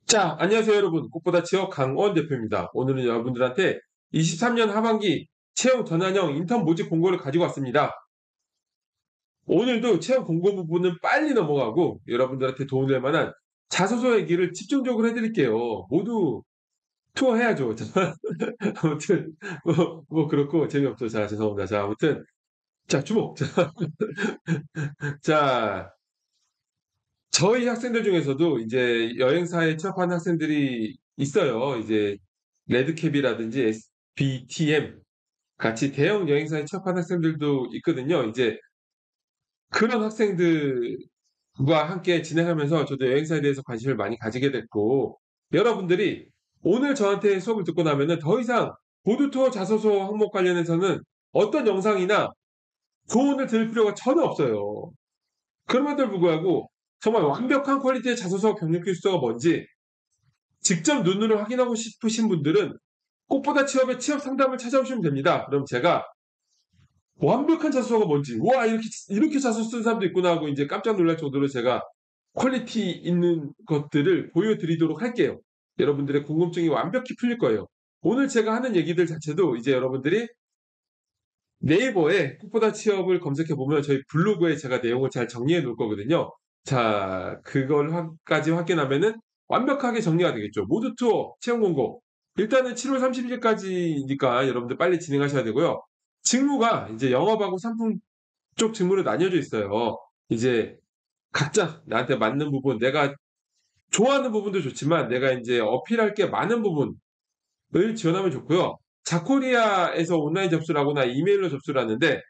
자, 안녕하세요, 여러분. 꽃보다 취업 강원 대표입니다. 오늘은 여러분들한테 23년 하반기 채용 전환형 인턴 모집 공고를 가지고 왔습니다. 오늘도 채용 공고 부분은 빨리 넘어가고 여러분들한테 도움이 될 만한 자소서 얘기를 집중적으로 해드릴게요. 모두 투어해야죠. 자, 아무튼 뭐 그렇고 재미없죠. 자, 죄송합니다. 자, 아무튼 자, 주목. 자, 저희 학생들 중에서도 이제 여행사에 취업한 학생들이 있어요. 이제 레드캡이라든지 SBTM 같이 대형 여행사에 취업한 학생들도 있거든요. 이제 그런 학생들과 함께 진행하면서 저도 여행사에 대해서 관심을 많이 가지게 됐고, 여러분들이 오늘 저한테 수업을 듣고 나면은 더 이상 보드투어 자소서 항목 관련해서는 어떤 영상이나 조언을 들을 필요가 전혀 없어요. 그럼에도 불구하고 정말 완벽한 퀄리티의 자소서 경력 필수가 뭔지 직접 눈으로 확인하고 싶으신 분들은 꽃보다 취업의 취업 상담을 찾아오시면 됩니다. 그럼 제가 완벽한 자소서가 뭔지, 와, 이렇게 자소서 쓴 사람도 있구나 하고 이제 깜짝 놀랄 정도로 제가 퀄리티 있는 것들을 보여드리도록 할게요. 여러분들의 궁금증이 완벽히 풀릴 거예요. 오늘 제가 하는 얘기들 자체도 이제 여러분들이 네이버에 꽃보다 취업을 검색해 보면 저희 블로그에 제가 내용을 잘 정리해 놓을 거거든요. 자, 까지 확인하면은 완벽하게 정리가 되겠죠. 모두 투어 채용 공고. 일단은 7월 30일까지니까 여러분들 빨리 진행하셔야 되고요. 직무가 이제 영업하고 상품 쪽 직무로 나뉘어져 있어요. 이제 각자 나한테 맞는 부분, 내가 좋아하는 부분도 좋지만 내가 이제 어필할 게 많은 부분을 지원하면 좋고요. 자코리아에서 온라인 접수를 하거나 이메일로 접수를 하는데,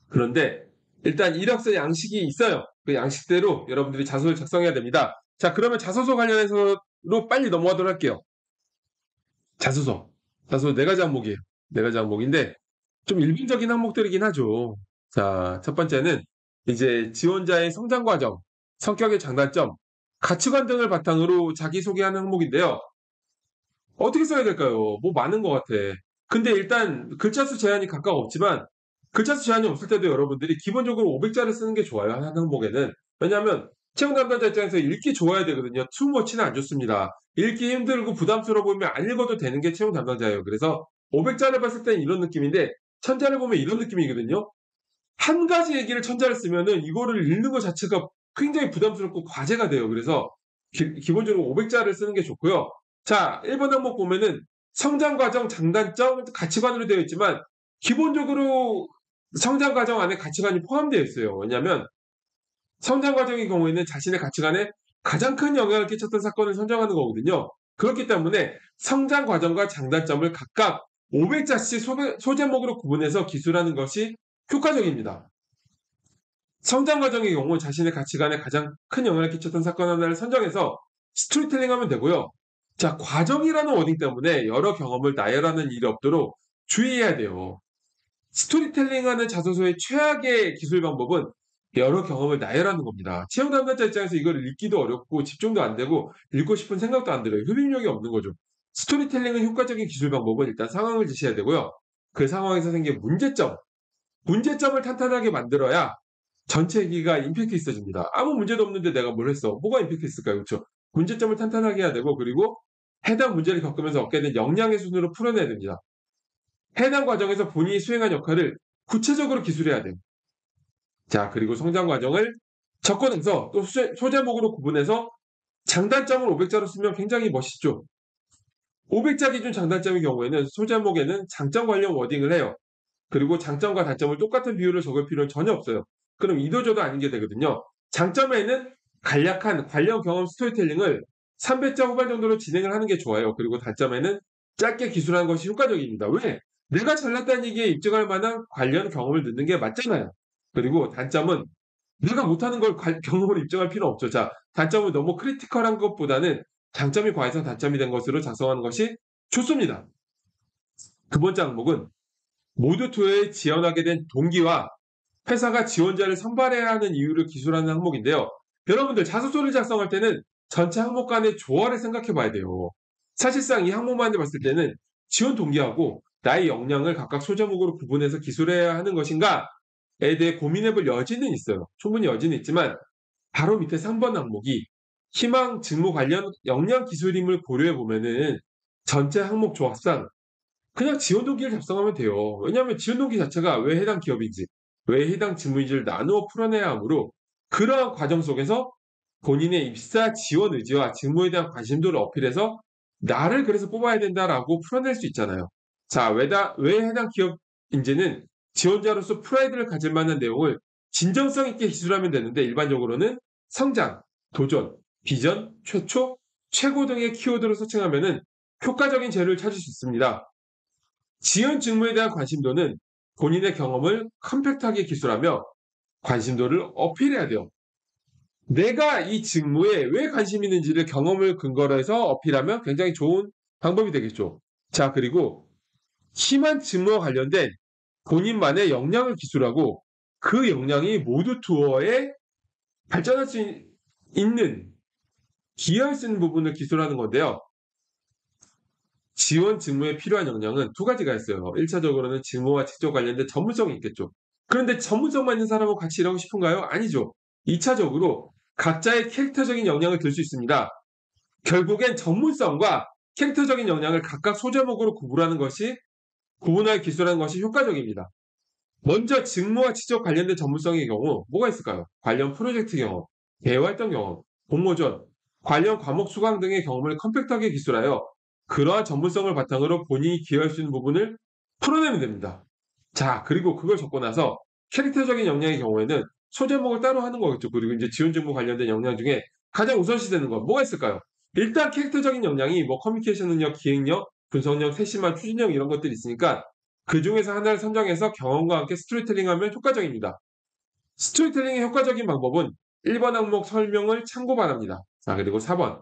그런데 일단 이력서 양식이 있어요. 그 양식대로 여러분들이 자소서를 작성해야 됩니다. 자, 그러면 자소서 관련해서로 빨리 넘어가도록 할게요. 자소서. 자소서 네 가지 항목이에요. 네 가지 항목인데 좀 일반적인 항목들이긴 하죠. 자, 첫 번째는 이제 지원자의 성장 과정, 성격의 장단점, 가치관 등을 바탕으로 자기소개하는 항목인데요. 어떻게 써야 될까요? 뭐 많은 것 같아. 근데 일단 글자 수 제한이 각각 없지만 글자 수 제한이 없을 때도 여러분들이 기본적으로 500자를 쓰는 게 좋아요. 한 항목에는. 왜냐하면 채용 담당자 입장에서 읽기 좋아야 되거든요. 투머치는 안 좋습니다. 읽기 힘들고 부담스러워 보이면 안 읽어도 되는 게 채용 담당자예요. 그래서 500자를 봤을 때는 이런 느낌인데 1000자를 보면 이런 느낌이거든요. 한 가지 얘기를 1000자를 쓰면은 이거를 읽는 것 자체가 굉장히 부담스럽고 과제가 돼요. 그래서 기본적으로 500자를 쓰는 게 좋고요. 자, 1번 항목 보면은 성장 과정, 장단점, 가치관으로 되어 있지만 기본적으로 성장 과정 안에 가치관이 포함되어 있어요. 왜냐하면 성장 과정의 경우에는 자신의 가치관에 가장 큰 영향을 끼쳤던 사건을 선정하는 거거든요. 그렇기 때문에 성장 과정과 장단점을 각각 500자씩 소제목으로 구분해서 기술하는 것이 효과적입니다. 성장 과정의 경우 자신의 가치관에 가장 큰 영향을 끼쳤던 사건 하나를 선정해서 스토리텔링 하면 되고요. 자, 과정이라는 워딩 때문에 여러 경험을 나열하는 일이 없도록 주의해야 돼요. 스토리텔링하는 자소서의 최악의 기술 방법은 여러 경험을 나열하는 겁니다. 채용 담당자 입장에서 이걸 읽기도 어렵고 집중도 안 되고 읽고 싶은 생각도 안 들어요. 흡입력이 없는 거죠. 스토리텔링은 효과적인 기술 방법은 일단 상황을 지시해야 되고요. 그 상황에서 생긴 문제점을 탄탄하게 만들어야 전체 얘기가 임팩트 있어집니다. 아무 문제도 없는데 내가 뭘 했어? 뭐가 임팩트 있을까요? 그렇죠? 문제점을 탄탄하게 해야 되고, 그리고 해당 문제를 겪으면서 얻게 된 역량의 순으로 풀어내야 됩니다. 해당 과정에서 본인이 수행한 역할을 구체적으로 기술해야 돼요. 자, 그리고 성장 과정을 접근해서 또 소제목으로 구분해서 장단점을 500자로 쓰면 굉장히 멋있죠. 500자 기준 장단점의 경우에는 소제목에는 장점 관련 워딩을 해요. 그리고 장점과 단점을 똑같은 비율을 적을 필요는 전혀 없어요. 그럼 이도저도 아닌 게 되거든요. 장점에는 간략한 관련 경험 스토리텔링을 300자 후반 정도로 진행을 하는 게 좋아요. 그리고 단점에는 짧게 기술하는 것이 효과적입니다. 왜? 내가 잘났다는 얘기에 입증할 만한 관련 경험을 넣는 게 맞잖아요. 그리고 단점은 내가 못하는 걸 경험으로 입증할 필요 없죠. 자, 단점은 너무 크리티컬한 것보다는 장점이 과해서 단점이 된 것으로 작성하는 것이 좋습니다. 두 번째 항목은 모두 투어에 지원하게 된 동기와 회사가 지원자를 선발해야 하는 이유를 기술하는 항목인데요. 여러분들 자소서를 작성할 때는 전체 항목 간의 조화를 생각해 봐야 돼요. 사실상 이 항목만을 봤을 때는 지원 동기하고 나의 역량을 각각 소제목으로 구분해서 기술해야 하는 것인가에 대해 고민해 볼 여지는 있어요. 충분히 여지는 있지만 바로 밑에 3번 항목이 희망 직무 관련 역량 기술임을 고려해 보면은 전체 항목 조합상 그냥 지원 동기를 작성하면 돼요. 왜냐하면 지원 동기 자체가 왜 해당 기업인지, 왜 해당 직무인지를 나누어 풀어내야 하므로 그러한 과정 속에서 본인의 입사 지원 의지와 직무에 대한 관심도를 어필해서 '나를 그래서 뽑아야 된다.'라고 풀어낼 수 있잖아요. 자, 왜 해당 기업인지는 지원자로서 프라이드를 가질 만한 내용을 진정성 있게 기술하면 되는데 일반적으로는 성장, 도전, 비전, 최초, 최고 등의 키워드로 서칭하면은 효과적인 재료를 찾을 수 있습니다. 지원 직무에 대한 관심도는 본인의 경험을 컴팩트하게 기술하며 관심도를 어필해야 돼요. 내가 이 직무에 왜 관심이 있는지를 경험을 근거로 해서 어필하면 굉장히 좋은 방법이 되겠죠. 자, 그리고 심한 직무와 관련된 본인만의 역량을 기술하고 그 역량이 모두 투어에 발전할 수 있는 기여할 수 있는 부분을 기술하는 건데요. 지원 직무에 필요한 역량은 두 가지가 있어요. 1차적으로는 직무와 직접 관련된 전문성이 있겠죠. 그런데 전문성만 있는 사람하고 같이 일하고 싶은가요? 아니죠. 2차적으로 각자의 캐릭터적인 역량을 들 수 있습니다. 결국엔 전문성과 캐릭터적인 역량을 각각 소제목으로 구분하여 기술하는 것이 효과적입니다. 먼저 직무와 직접 관련된 전문성의 경우 뭐가 있을까요? 관련 프로젝트 경험, 대외 활동 경험, 공모전, 관련 과목 수강 등의 경험을 컴팩트하게 기술하여 그러한 전문성을 바탕으로 본인이 기여할 수 있는 부분을 풀어내면 됩니다. 자, 그리고 그걸 적고 나서 캐릭터적인 역량의 경우에는 소제목을 따로 하는 거겠죠. 그리고 이제 지원 직무 관련된 역량 중에 가장 우선시되는 건 뭐가 있을까요? 일단 캐릭터적인 역량이 뭐 커뮤니케이션 능력, 기획력, 분석력, 세심한 추진력 이런 것들이 있으니까 그중에서 하나를 선정해서 경험과 함께 스토리텔링하면 효과적입니다. 스토리텔링의 효과적인 방법은 1번 항목 설명을 참고 바랍니다. 자, 그리고 4번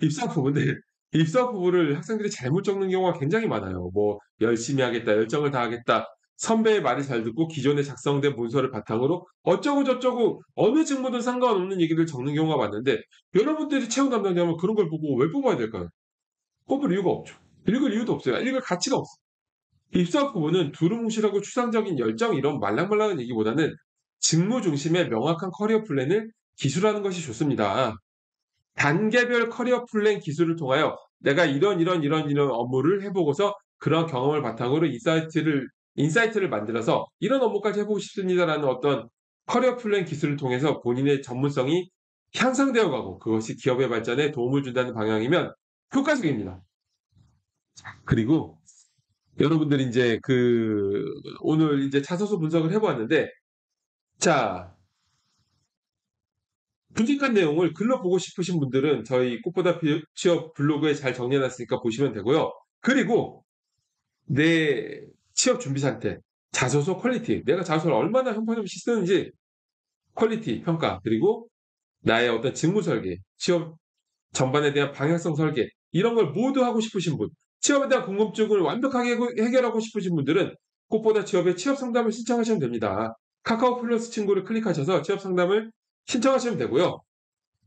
입사 부분들 입사 부분을 학생들이 잘못 적는 경우가 굉장히 많아요. 뭐 열심히 하겠다, 열정을 다하겠다, 선배의 말을 잘 듣고 기존에 작성된 문서를 바탕으로 어쩌고 저쩌고 어느 직무든 상관없는 얘기를 적는 경우가 많은데 여러분들이 채용 담당자면 그런 걸 보고 왜 뽑아야 될까요? 뽑을 이유가 없죠. 읽을 이유도 없어요. 읽을 가치가 없어요. 입사 부분은 두루뭉실하고 추상적인 열정 이런 말랑말랑한 얘기보다는 직무 중심의 명확한 커리어 플랜을 기술하는 것이 좋습니다. 단계별 커리어 플랜 기술을 통하여 내가 이런 업무를 해보고서 그런 경험을 바탕으로 인사이트를 만들어서 이런 업무까지 해보고 싶습니다라는 어떤 커리어 플랜 기술을 통해서 본인의 전문성이 향상되어 가고 그것이 기업의 발전에 도움을 준다는 방향이면 효과적입니다. 그리고 여러분들이 인제 오늘 인제 자소서 분석을 해 보았는데 자, 분석한 내용을 글로 보고 싶으신 분들은 저희 꽃보다 취업 블로그에 잘 정리해 놨으니까 보시면 되고요. 그리고 내 취업 준비 상태, 자소서 퀄리티, 내가 자소서를 얼마나 형편없이 쓰는지 퀄리티 평가, 그리고 나의 어떤 직무 설계, 취업 전반에 대한 방향성 설계 이런 걸 모두 하고 싶으신 분, 취업에 대한 궁금증을 완벽하게 해결하고 싶으신 분들은 꽃보다 취업에 취업 상담을 신청하시면 됩니다. 카카오 플러스 친구를 클릭하셔서 취업 상담을 신청하시면 되고요.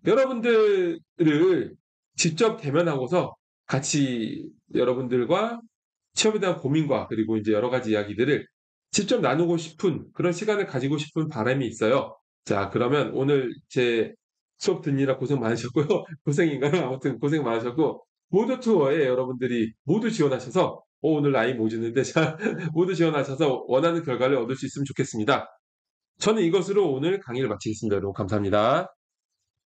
여러분들을 직접 대면하고서 같이 여러분들과 취업에 대한 고민과 그리고 이제 여러 가지 이야기들을 직접 나누고 싶은 그런 시간을 가지고 싶은 바람이 있어요. 자, 그러면 오늘 제 수업 듣느라 고생 많으셨고요. 고생인가요? 아무튼 고생 많으셨고 모두 투어에 여러분들이 모두 지원하셔서 오늘 나이 모지는데 자 모두 지원하셔서 원하는 결과를 얻을 수 있으면 좋겠습니다. 저는 이것으로 오늘 강의를 마치겠습니다. 여러분 감사합니다.